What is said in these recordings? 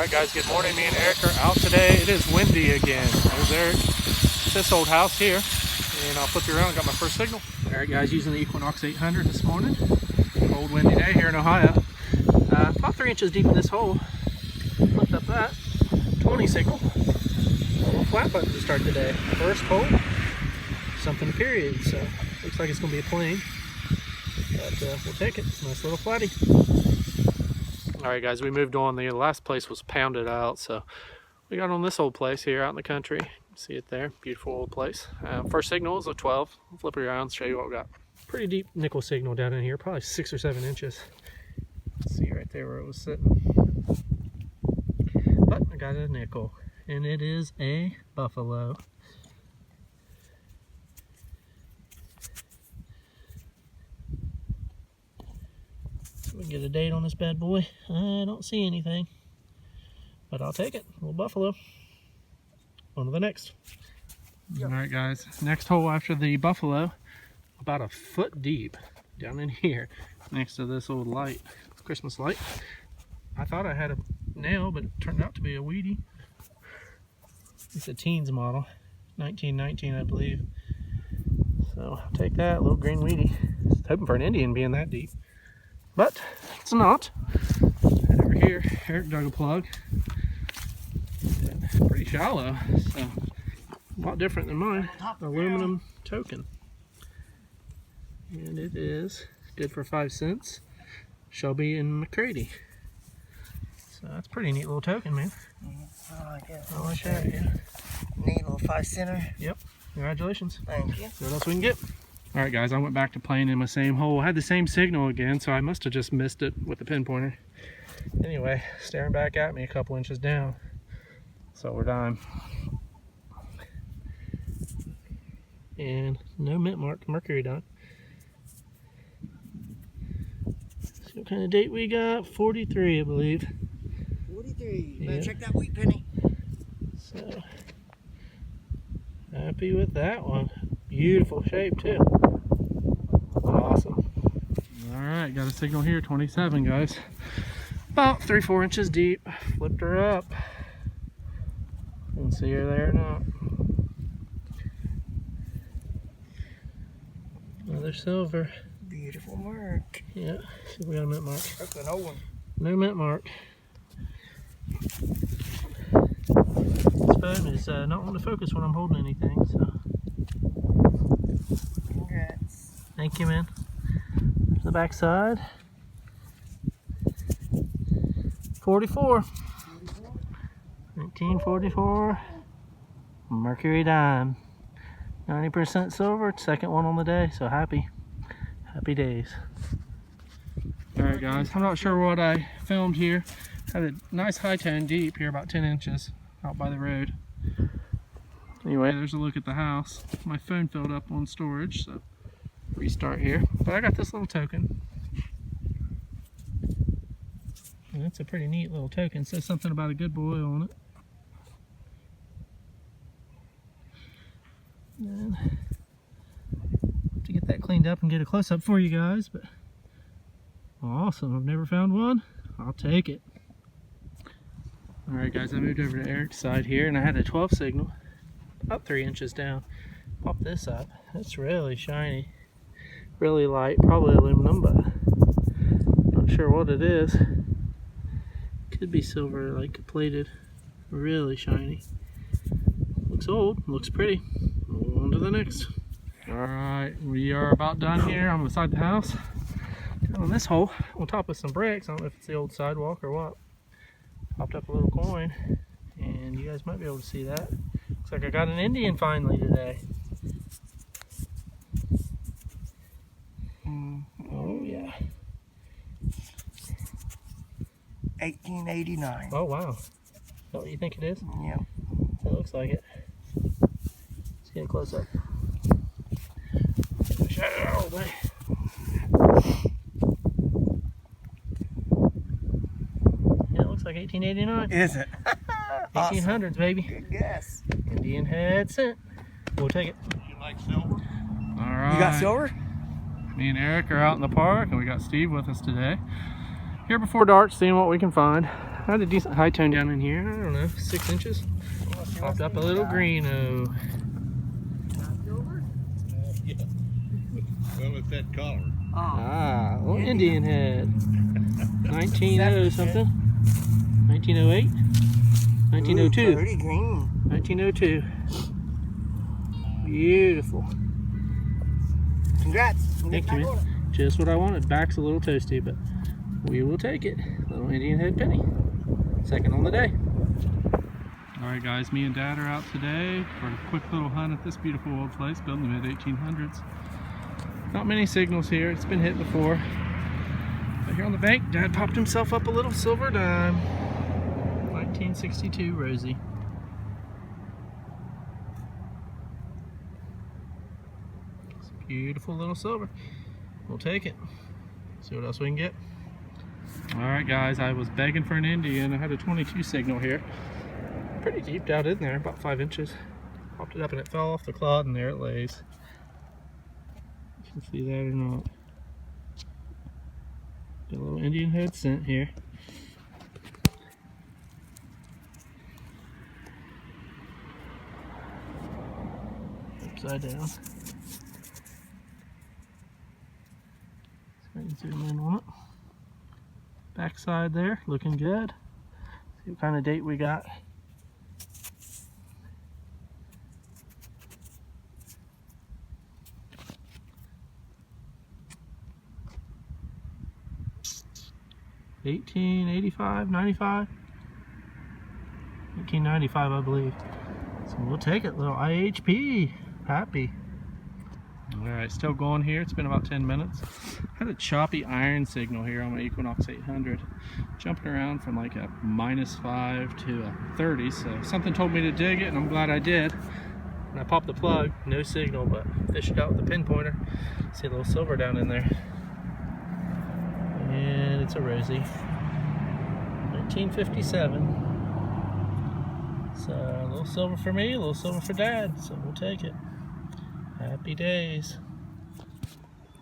Alright guys, good morning. Me and Eric are out today. It is windy again. There's Eric. It's this old house here. And I'll flip you around. I got my first signal. Alright guys, using the Equinox 800 this morning. Cold windy day here in Ohio. About 3 inches deep in this hole. Flipped up that 20 signal. A little flat button to start the day. First hole, something period. So looks like it's going to be a plane. But we'll take it. Nice little flatty. Alright guys, we moved on. The last place was pounded out, so we got on this old place here out in the country. See it there, beautiful old place. First signal is a 12. I'll flip it around, show you what we got. Pretty deep nickel signal down in here, probably 6 or 7 inches. See right there where it was sitting. But I got a nickel, and it is a buffalo. We can get a date on this bad boy. I don't see anything, but I'll take it. Little buffalo. On to the next. All right, guys. Next hole after the buffalo, about a foot deep down in here, next to this old light, Christmas light. I thought I had a nail, but it turned out to be a weedy. It's a teens model, 1919, I believe. So I'll take that little green weedy. I was hoping for an Indian being that deep. But it's not. And over here, Eric dug a plug. It's pretty shallow, so a lot different than mine. Aluminum token. And it is good for 5 cents. Shelby and McCready. So that's a pretty neat little token, man. I like it. I like that, yeah. Neat little 5-center. Yep. Congratulations. Thank you. See what else we can get. Alright guys, I went back to playing in my same hole. I had the same signal again, so I must have just missed it with the pinpointer. Anyway, staring back at me a couple inches down. So we're dime. And no mint mark, mercury dime. See what kind of date we got? 43, I believe. 43. Yeah. Better check that wheat penny. So, happy with that one. Beautiful shape too. Awesome. Alright, got a signal here, 27 guys. About 3-4 inches deep. Flipped her up. You can see her there or not. Another silver. Beautiful mark. Yeah, see if we got a mint mark. That's an old one. No mint mark. This phone is not wanting to focus when I'm holding anything, so. Congrats. Thank you, man. There's the back side. 44. 1944. Mercury dime. 90% silver. Second one on the day, so happy days. Alright guys, I'm not sure what I filmed here. Had a nice high tone deep here, about 10 inches out by the road. Anyway, there's a look at the house. My phone filled up on storage, so restart here. But I got this little token. And that's a pretty neat little token. It says something about a good boy on it. And to get that cleaned up and get a close-up for you guys, but awesome. I've never found one. I'll take it. Alright guys, I moved over to Eric's side here and I had a 12 signal. About 3 inches down. Pop this up. It's really shiny. Really light. Probably aluminum, but not sure what it is. Could be silver, like plated. Really shiny. Looks old. Looks pretty. On to the next. Alright, we are about done here. I'm beside the house. On this hole, on top of some bricks. I don't know if it's the old sidewalk or what. Popped up a little coin. And you guys might be able to see that. Looks like I got an Indian finally today. Oh yeah. 1889. Oh wow. Is that what you think it is? Yep. It looks like it. Let's get a close up. Shut it out all day. Yeah, it looks like 1889. Is it? 1800s, Awesome. baby. Good guess. Indian head scent. We'll take it. You like silver? All right. You got silver? Me and Eric are out in the park, and we got Steve with us today. Here before dark, seeing what we can find. I had a decent high tone down in here. I don't know, 6 inches. Popped up a little greeno. Yeah. Well, it's that collar. Ah, little Indian head. 1900 something. 1908. 1902. Pretty green. 1902. Beautiful. Congrats. Thank you, man. Just what I wanted. Back's a little toasty, but we will take it. Little Indian head penny. Second on the day. Alright guys, me and Dad are out today for a quick little hunt at this beautiful old place built in the mid-1800s. Not many signals here. It's been hit before. But here on the bank, Dad popped himself up a little silver dime. 1962 Rosie. It's a beautiful little silver. We'll take it. See what else we can get. Alright guys, I was begging for an Indian. I had a 22 signal here. Pretty deep down in there, about 5 inches. Popped it up and it fell off the clod and there it lays. You can see that or not. Got a little Indian head scent here. Upside down. So I can zoom in on it. Backside there, looking good. See what kind of date we got. $1885, 95, 1895, I believe. So we'll take it, little IHP. Happy. Alright, still going here. It's been about 10 minutes. Had a choppy iron signal here on my Equinox 800. Jumping around from like a -5 to a 30. So something told me to dig it and I'm glad I did. And I popped the plug, no signal, but fished it out with the pinpointer. See a little silver down in there. And it's a Rosie. 1957. So a little silver for me, a little silver for Dad. So we'll take it. Happy days.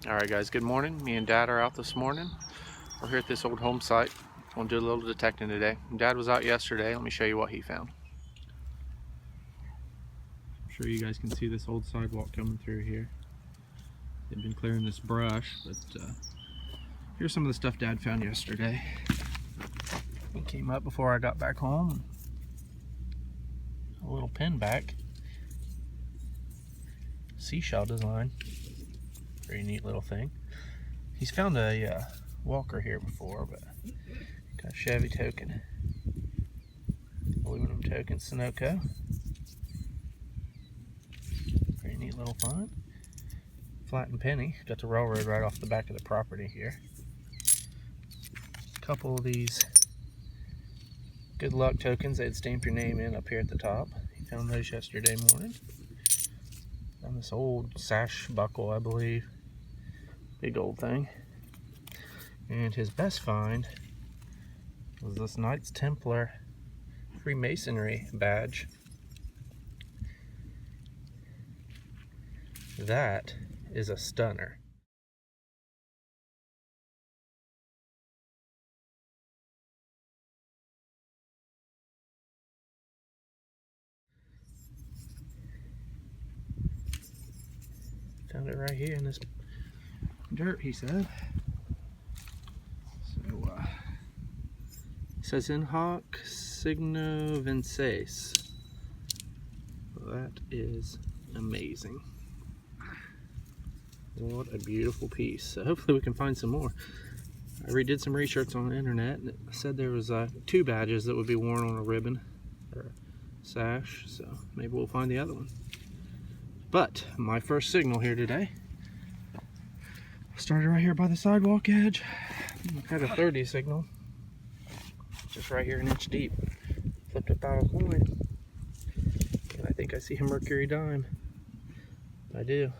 Alright guys, good morning. Me and Dad are out this morning. We're here at this old home site. We'll do a little detecting today. Dad was out yesterday. Let me show you what he found. I'm sure you guys can see this old sidewalk coming through here. They've been clearing this brush, but here's some of the stuff Dad found yesterday. He came up before I got back home. A little pin back. Seashell design. Pretty neat little thing. He's found a Walker here before, but got a Chevy token. Aluminum token Sunoco. Pretty neat little find. Flat and penny. Got the railroad right off the back of the property here. A couple of these good luck tokens. They'd stamp your name in up here at the top. He found those yesterday morning. On this old sash buckle, I believe. Big old thing. And his best find was this Knights Templar Freemasonry badge. That is a stunner. Found it right here in this dirt, he said. So, it says in hoc signo vinces. Well, that is amazing. What a beautiful piece. So hopefully we can find some more. I redid some research on the internet and it said there was 2 badges that would be worn on a ribbon or a sash. So maybe we'll find the other one. But my first signal here today started right here by the sidewalk edge. Had a 30 signal, just right here an inch deep. Flipped up out a coin, and I think I see a Mercury dime. I do.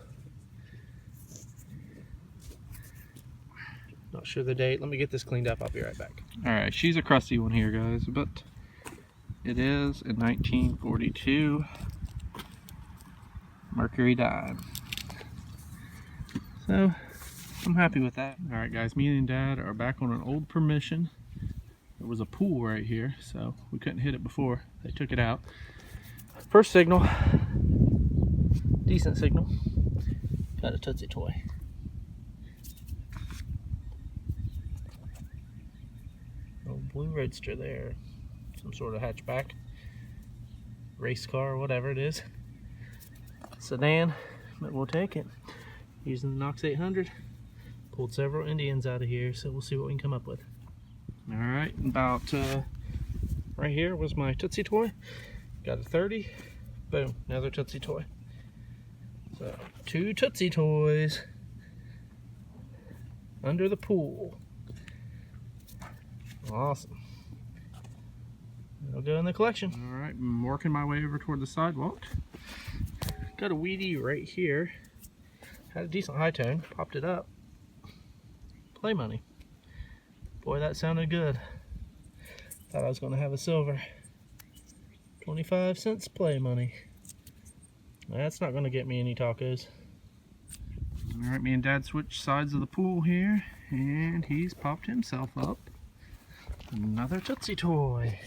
Not sure the date. Let me get this cleaned up. I'll be right back. All right, she's a crusty one here, guys, but it is a 1942 Mercury dime. So I'm happy with that. All right guys, me and Dad are back on an old permission there was a pool right here, so we couldn't hit it before they took it out. First signal, decent signal. Got a Tootsie toy. Old blue Roadster there, some sort of hatchback, race car, whatever it is. Sedan, but we'll take it. Using the Knox 800. Pulled several Indians out of here, so we'll see what we can come up with. Alright, about right here was my Tootsie toy. Got a 30. Boom, another Tootsie toy. So, 2 Tootsie toys under the pool. Awesome. It'll go in the collection. Alright, I'm working my way over toward the sidewalk. Got a Wheatie right here. Had a decent high tone, popped it up. Play money. Boy, that sounded good. Thought I was going to have a silver. 25 cents play money. That's not going to get me any tacos. Alright, me and Dad switched sides of the pool here, and he's popped himself up another Tootsie toy.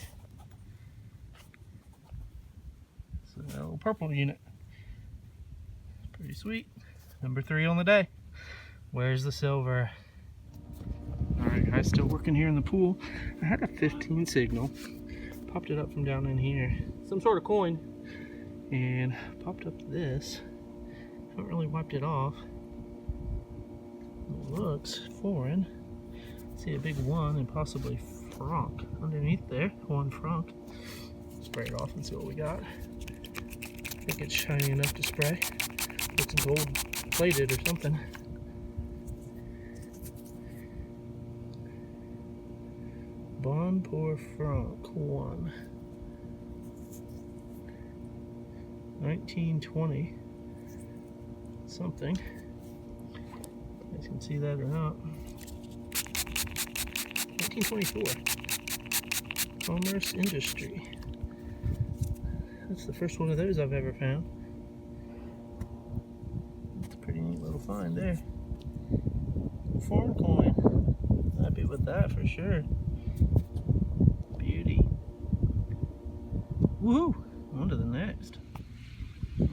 It's a little purple unit. Pretty sweet. Number 3 on the day. Where's the silver? Alright guys, still working here in the pool. I had a 15 signal. Popped it up from down in here. Some sort of coin. And popped up this. Haven't really wiped it off. It looks foreign. See a big 1 and possibly franc underneath there. 1 franc. Spray it off and see what we got. I think it's shiny enough to spray. Looks gold plated or something. Bon pour franc 1. 1920 something. You guys can see that or not. 1924. Commerce Industry. That's the first one of those I've ever found. That's a pretty neat little find there. Foreign coin. Happy with that for sure. Beauty. Woohoo! On to the next.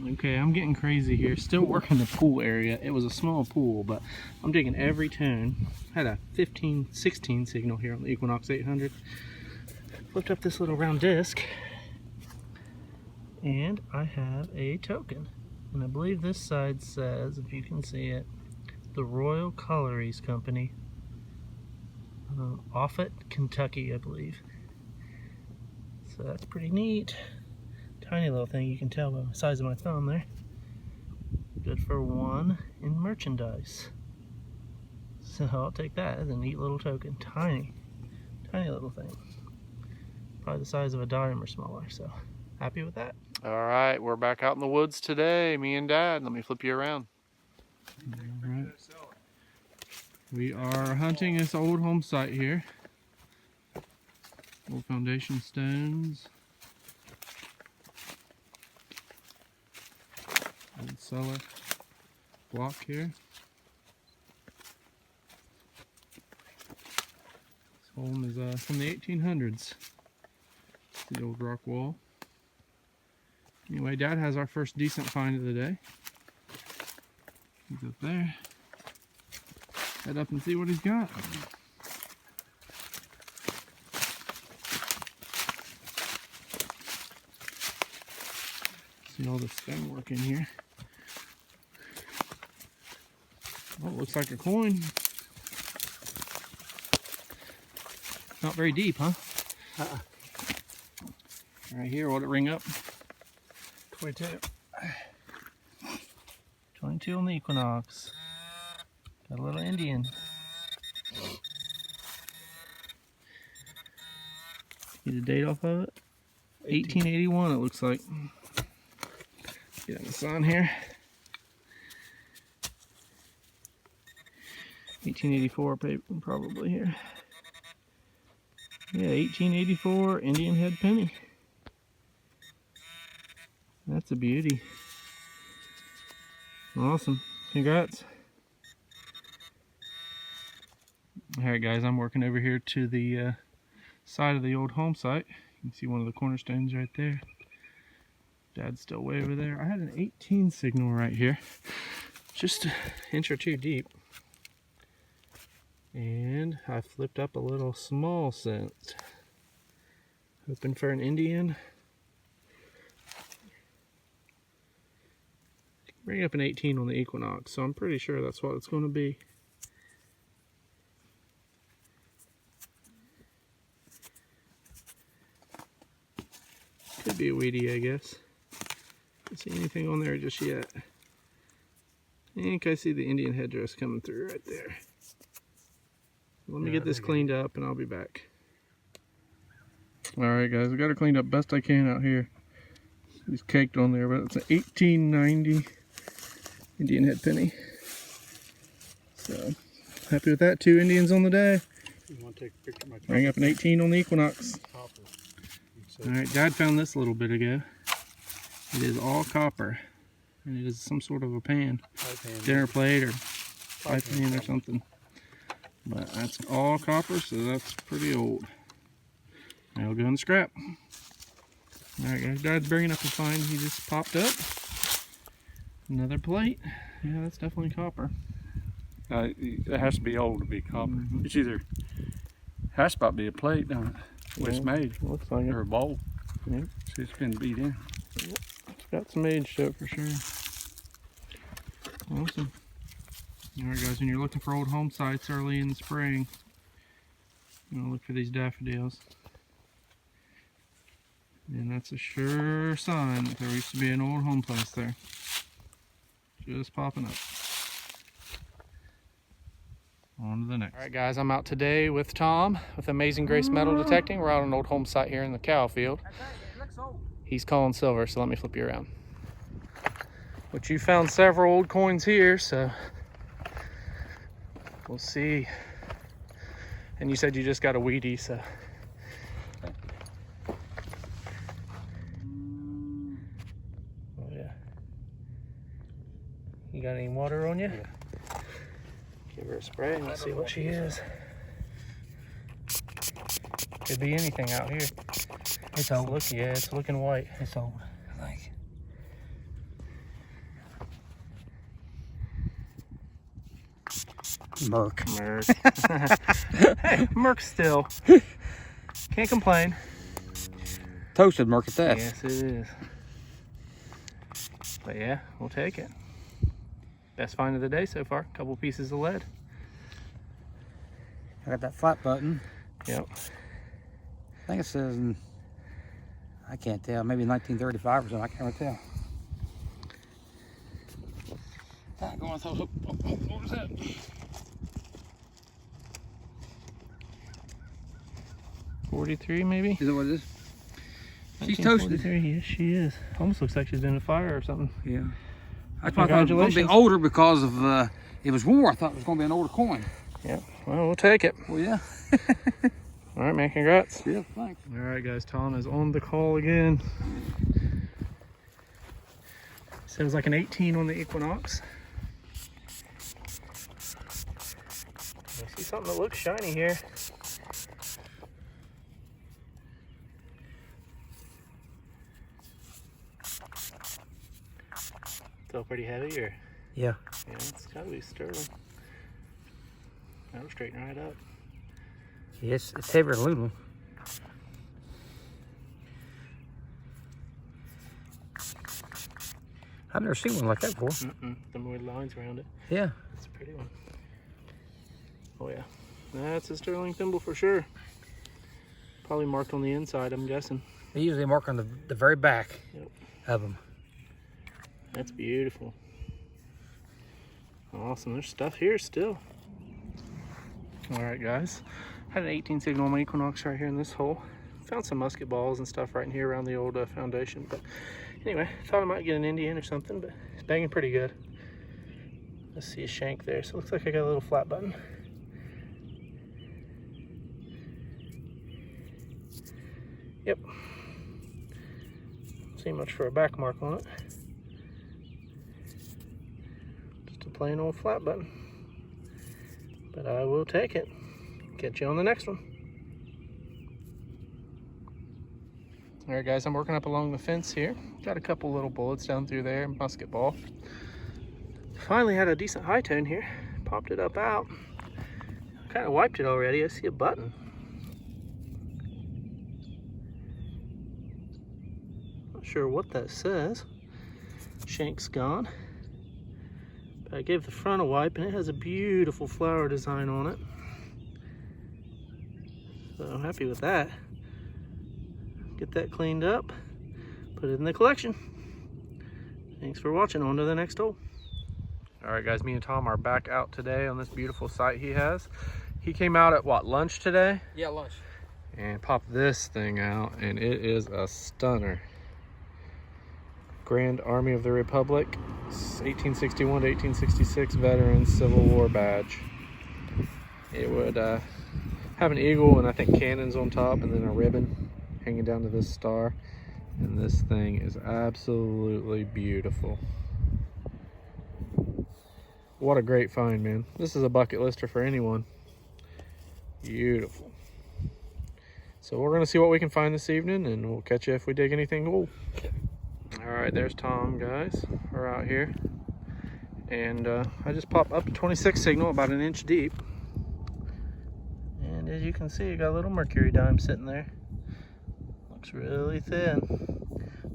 Okay, I'm getting crazy here. Still working the pool area. It was a small pool, but I'm digging every tone. Had a 15-16 signal here on the Equinox 800. Flipped up this little round disc, and I have a token. And I believe this side says, if you can see it, the Royal Collieries Company, Offutt, Kentucky, I believe. So that's pretty neat. Tiny little thing, you can tell by the size of my thumb there. Good for 1 in merchandise. So I'll take that as a neat little token. Tiny little thing. Probably the size of a dime or smaller, so happy with that. All right, we're back out in the woods today, me and Dad. Let me flip you around. All right. We are hunting this old home site here. Old foundation stones. Old cellar block here. This home is from the 1800s. The old rock wall. Anyway, Dad has our first decent find of the day. He's up there. Head up and see what he's got. See all the stonework in here. Oh, it looks like a coin. Not very deep, huh? Right here, what'd it ring up? 22. 22 on the Equinox. Got a little Indian. Get a date off of it. 1881 it looks like. Get in the sun here. 1884 probably here. Yeah, 1884 Indian head penny. That's a beauty. Awesome. Congrats. Alright guys, I'm working over here to the side of the old home site. You can see one of the cornerstones right there. Dad's still way over there. I had an 18 signal right here, just an inch or two deep. And I flipped up a little small scent, hoping for an Indian. Bring up an 18 on the Equinox, so I'm pretty sure that's what it's going to be. Could be a weedy, I guess. Don't see anything on there just yet. I think I see the Indian headdress coming through right there. Let me get this cleaned up and I'll be back. Alright guys, I got it cleaned up best I can out here. It's caked on there, but it's an 1890 Indian head penny. So, happy with that. 2 Indians on the day. You want to take a picture of my Bring up an 18 on the Equinox. copper? Alright, Dad found this a little bit ago. It is all copper. And it is some sort of a pan. Dinner plate or pie pan or something. But that's all copper, so that's pretty old. That'll go in the scrap. Alright guys, Dad's bringing up a find. He just popped up. Another plate. Yeah, that's definitely copper. It has to be old to be copper. It's either, has to be a plate, don't it? Well, it's made. Looks like it. Or a bowl. Yep. So it's been beat in. It's got some age to it for sure. Awesome. Alright guys, when you're looking for old home sites early in the spring, you want to look for these daffodils. And that's a sure sign that there used to be an old home place there. Just popping up. On to the next. Alright guys, I'm out today with Tom with Amazing Grace Metal Detecting. We're out on an old home site here in the cow field. He's calling silver, so let me flip you around. But you found several old coins here, so we'll see. And you said you just got a weedy, so. Oh yeah. You got any water on you? Yeah. Give her a spray and let's see what she is. Could be anything out here. It's old. Yeah, it's looking white. It's old, I think. Merc. Merc. Hey, Merc still. Can't complain. Toasted Merc at that. Yes, it is. But yeah, we'll take it. Best find of the day so far. Couple pieces of lead. I got that flat button. Yep. I think it says, I can't tell, maybe 1935 or something. I can't really tell. What was that? 43 maybe? Is that what it is? She's 1943. toasted. Yes, she is. Almost looks like she's been in a fire or something. Yeah. I thought it was going to be older because of, it was war. I thought it was going to be an older coin. Yeah, well, we'll take it. Well, yeah. All right, man, congrats. Yeah, thanks. All right, guys, Tom is on the call again. So it was like an 18 on the Equinox. I see something that looks shiny here. Still pretty heavy, or? Yeah. Yeah, it's gotta be sterling. That'll straighten right up. Yes, it's heavier than aluminum. I've never seen one like that before. The more lines around it. Yeah. It's a pretty one. Oh yeah, that's a sterling thimble for sure. Probably marked on the inside, I'm guessing. They usually mark on the very back of them. That's beautiful. Awesome, there's stuff here still. All right, guys. Had an 18 signal on my Equinox right here in this hole. Found some musket balls and stuff right in here around the old foundation. But anyway, thought I might get an Indian or something, but it's banging pretty good. Let's see a shank there. So it looks like I got a little flat button. Yep. Don't see much for a back mark on it. Just a plain old flat button. But I will take it. Catch you on the next one. All right, guys, I'm working up along the fence here. Got a couple little bullets down through there, musket ball. Finally had a decent high tone here. Popped it up out. Kind of wiped it already. I see a button. Not sure what that says. Shank's gone. But I gave the front a wipe and it has a beautiful flower design on it. So I'm happy with that. Get that cleaned up, put it in the collection. Thanks for watching. On to the next hole. All right, guys, me and Tom are back out today on this beautiful site he has. He came out at what, lunch today? Yeah, lunch. And popped this thing out, and it is a stunner. Grand Army of the Republic, 1861 to 1866 Veterans Civil War badge. It would have an eagle and I think cannons on top, and then a ribbon hanging down to this star. And this thing is absolutely beautiful. What a great find, man. This is a bucket lister for anyone. Beautiful. So we're gonna see what we can find this evening, and we'll catch you if we dig anything cool. All right, there's Tom, guys. We're out here. And I just popped up a 26 signal about an inch deep. And as you can see, you got a little mercury dime sitting there. Looks really thin.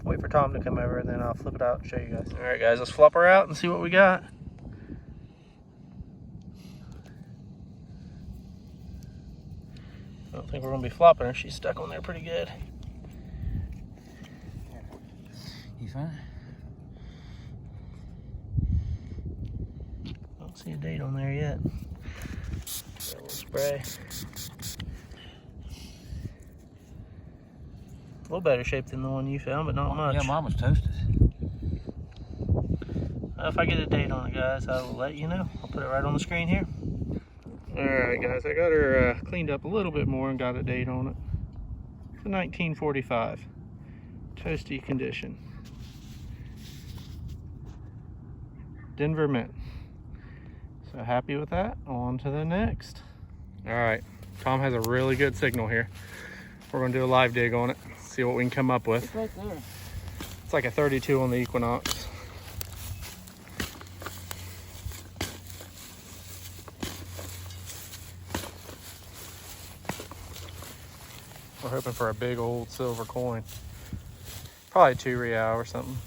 Wait for Tom to come over and then I'll flip it out and show you guys. All right, guys, let's flop her out and see what we got. I don't think we're gonna be flopping her. She's stuck on there pretty good. You find it? Don't see a date on there yet. Got a little spray. A little better shape than the one you found, but not much. Yeah, mine was toasted. If I get a date on it, guys, I will let you know. I'll put it right on the screen here. Alright, guys, I got her cleaned up a little bit more and got a date on it. It's a 1945. Toasty condition. Denver Mint. So happy with that. On to the next. Alright, Tom has a really good signal here. We're going to do a live dig on it. See what we can come up with. It's right there. It's like a 32 on the Equinox. We're hoping for a big old silver coin. Probably 2 real or something.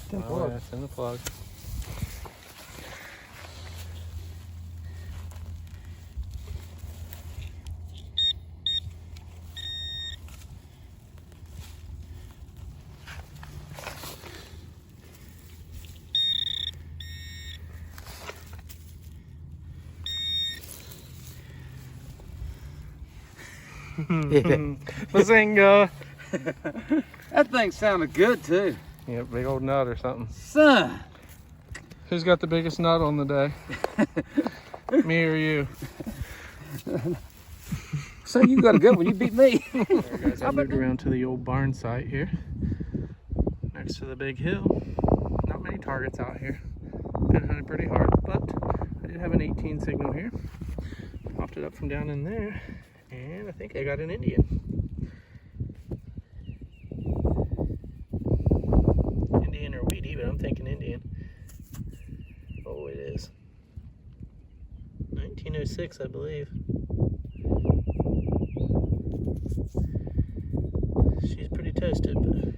It's in the Oh, plug. yeah, it's in the plug. Bazinga! That thing sounded good too. Yeah, big old nut or something. Son. Who's got the biggest nut on the day? Me or you? So you got a good one. You beat me. Alright, guys, I moved around to the old barn site here, next to the big hill. Not many targets out here. Been hunting pretty hard, but I did have an 18 signal here. Popped it up from down in there, and I think I got an Indian. Indian or weedy, but I'm thinking Indian. Oh, it is. 1906, I believe. She's pretty toasted, but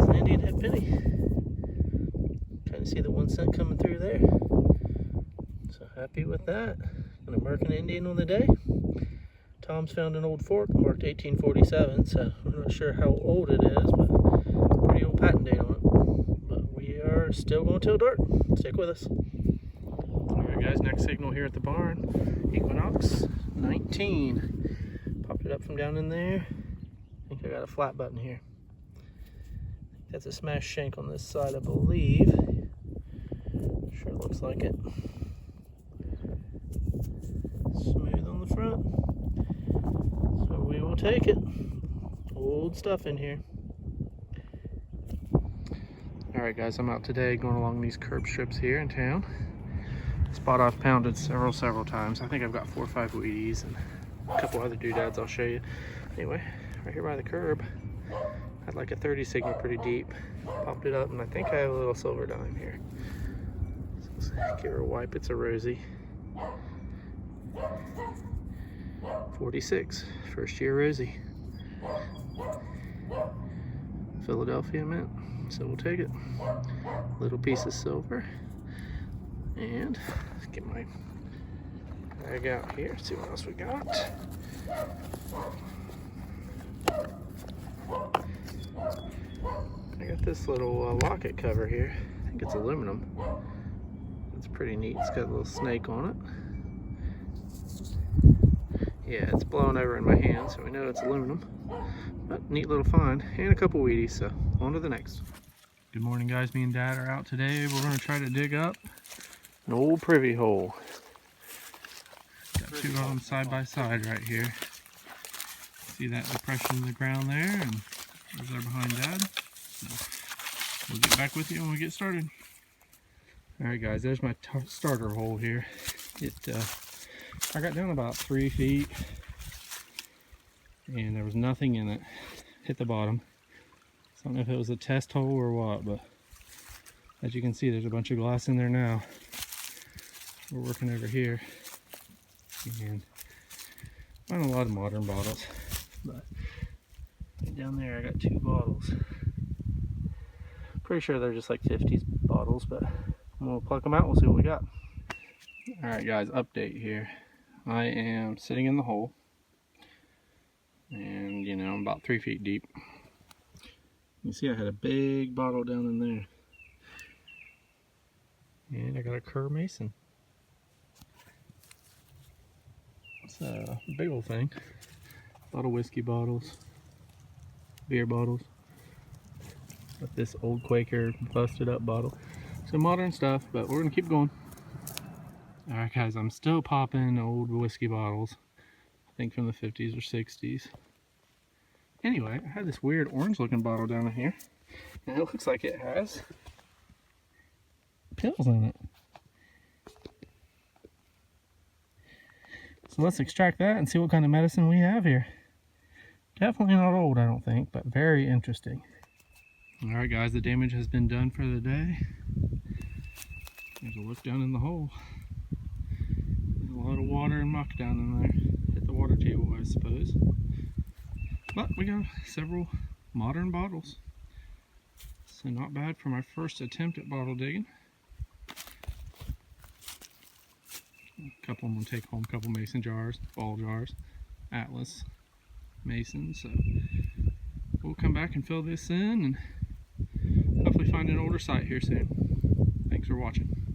is an Indian head penny. Trying to see the 1 cent coming through there. So happy with that. An American Indian on the day. Tom's found an old fork marked 1847, so I'm not sure how old it is, but pretty old patent date on it. But we are still going till dark. Stick with us. Alright guys, next signal here at the barn. Equinox 19. Popped it up from down in there. I think I got a flat button here. That's a smash shank on this side, I believe. Sure looks like it. Smooth on the front. So we will take it. Old stuff in here. Alright guys, I'm out today going along these curb strips here in town. Spot I've pounded several times. I think I've got 4 or 5 Wheaties and a couple other doodads I'll show you. Anyway, right here by the curb, had like a 30 Sigma pretty deep. Popped it up, and I think I have a little silver dime here. So let's give her a wipe. It's a Rosie. 46, first year Rosie. Philadelphia mint, so we'll take it. Little piece of silver. And let's get my bag out here, see what else we got. I got this little locket cover here. I think it's aluminum. It's pretty neat. It's got a little snake on it. Yeah, it's blowing over in my hand, so we know it's aluminum. But neat little find, and a couple Wheaties, so on to the next. Good morning, guys. Me and Dad are out today. We're going to try to dig up an old privy hole. Got two of them side by side right here. See that depression in the ground there, and there's our behind Dad. So we'll get back with you when we get started. All right, guys. There's my starter hole here. I got down about 3 feet, and there was nothing in it. Hit the bottom. So I don't know if it was a test hole or what, but as you can see, there's a bunch of glass in there now. We're working over here, and find a lot of modern bottles. But down there, I got 2 bottles. Pretty sure they're just like 50s bottles, but we'll pluck them out. We'll see what we got. All right, guys. Update here. I am sitting in the hole, and you know, I'm about 3 feet deep. You see I had a big bottle down in there, and I got a Kerr Mason. It's a big old thing. A lot of whiskey bottles, beer bottles, got this old Quaker busted up bottle. Some modern stuff, but we're gonna keep going. Alright, guys, I'm still popping old whiskey bottles, I think from the 50s or 60s. Anyway, I had this weird orange looking bottle down in here, and it looks like it has pills in it. So let's extract that and see what kind of medicine we have here. Definitely not old, I don't think, but very interesting. Alright, guys, the damage has been done for the day. There's a look down in the hole. There's a lot of water and muck down in there. Hit the water table, I suppose. But we got several modern bottles. So not bad for my first attempt at bottle digging. A couple I'm going to take home, a couple mason jars, ball jars, Atlas mason. So we'll come back and fill this in and hopefully find an older site here soon. Thanks for watching.